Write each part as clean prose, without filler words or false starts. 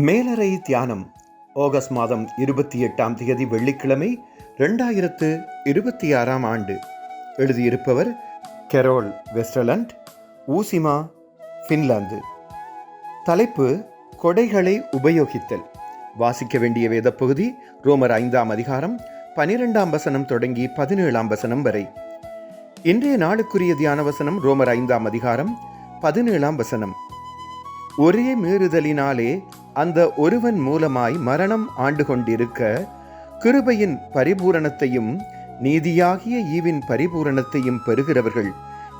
மேலறை தியானம் ஆகஸ்ட் மாதம் 28ஆம் தேதி வெள்ளிக்கிழமை 2026ஆம் ஆண்டு. எழுதியிருப்பவர் கெரோல் வெஸ்டர்லண்ட், ஊசிமா, ஃபின்லாந்து. தலைப்பு: கொடைகளை உபயோகித்தல். வாசிக்க வேண்டிய வேத பகுதி ரோமர் 5ஆம் அதிகாரம் 12ஆம் வசனம் தொடங்கி 17ஆம் வசனம் வரை. இன்றைய நாளுக்குரிய தியான வசனம் ரோமர் 5ஆம் அதிகாரம் 17ஆம் வசனம். ஒரே மீறுதலினாலே அந்த ஒருவன் மூலமாய் மரணம் ஆண்டு கொண்டிருக்க, கிருபையின் பரிபூரணத்தையும் நீதியாகிய ஈவின் பரிபூரணத்தையும் பெறுகிறவர்கள்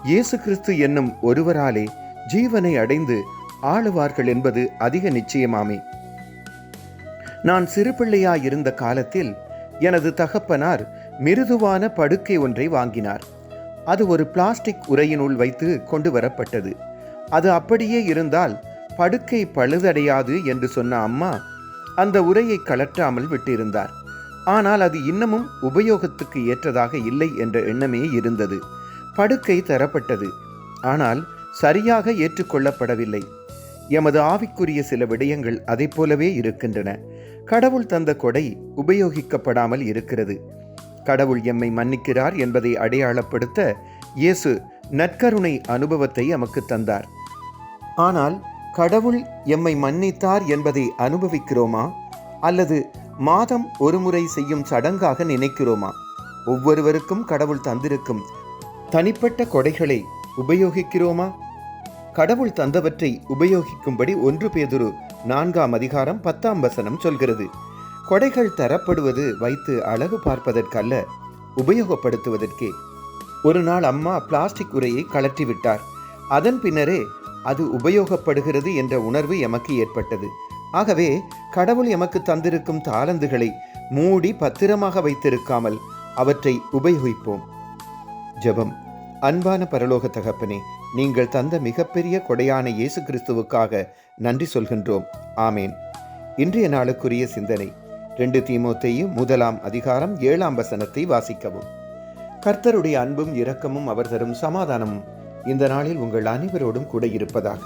இயேசு கிறிஸ்து என்னும் ஒருவராலே ஜீவனை அடைந்து ஆளுவார்கள் என்பது அதிக நிச்சயமாமே. நான் சிறுபிள்ளையாயிருந்த காலத்தில் எனது தகப்பனார் மிருதுவான படுக்கை ஒன்றை வாங்கினார். அது ஒரு பிளாஸ்டிக் உரையினுள் வைத்து கொண்டு வரப்பட்டது. அது அப்படியே இருந்தால் படுக்கை பழுதடையாது என்று சொன்ன அம்மா அந்த உரையை கழற்றாமல் விட்டிருந்தார். ஆனால் அது இன்னமும் உபயோகத்துக்கு ஏற்றதாக இல்லை என்ற எண்ணமே இருந்தது. படுக்கை தரப்பட்டது, ஆனால் சரியாக ஏற்றுக்கொள்ளப்படவில்லை. எமது ஆவிக்குரிய சில விடயங்கள் அதை போலவே இருக்கின்றன. கடவுள் தந்த கொடை உபயோகிக்கப்படாமல் இருக்கிறது. கடவுள் எம்மை மன்னிக்கிறார் என்பதை அடையாளப்படுத்த இயேசு நற்கருணை அனுபவத்தை எமக்கு தந்தார். ஆனால் கடவுள் எம்மை மன்னித்தார் என்பதை அனுபவிக்கிறோமா, அல்லது மாதம் ஒரு முறை செய்யும் சடங்காக நினைக்கிறோமா? ஒவ்வொருவருக்கும் கடவுள் தந்திருக்கும் தனிப்பட்ட கொடைகளை உபயோகிக்கிறோமா? கடவுள் தந்தவற்றை உபயோகிக்கும்படி 1 பேதுரு 4ஆம் அதிகாரம் 10ஆம் வசனம் சொல்கிறது. கொடைகள் தரப்படுவது வைத்து அழகு பார்ப்பதற்கல்ல, உபயோகப்படுத்துவதற்கே. ஒரு நாள் அம்மா பிளாஸ்டிக் உரையை கழற்றிவிட்டார். அதன் பின்னரே அது உபயோகப்படுகிறது என்ற உணர்வு எமக்கு ஏற்பட்டது. ஆகவே கடவுள் எமக்கு தந்திருக்கும் தாளந்துகளை மூடி பத்திரமாக வைத்திருக்காமல் அவற்றை உபயோகிப்போம். ஜெபம். அன்பான பரலோக தகப்பனே, நீங்கள் தந்த மிகப்பெரிய கொடையான இயேசு கிறிஸ்துவுக்காக நன்றி சொல்கின்றோம். ஆமேன். இன்றைய நாளுக்குரிய சிந்தனை 2 தீமோத்தேயு 1ஆம் அதிகாரம் 7ஆம் வசனத்தை வாசிக்கவும். கர்த்தருடைய அன்பும் இரக்கமும் அவர் தரும் சமாதானமும் இந்த நாளில் உங்கள் அனைவரோடும் கூட இருப்பதாக.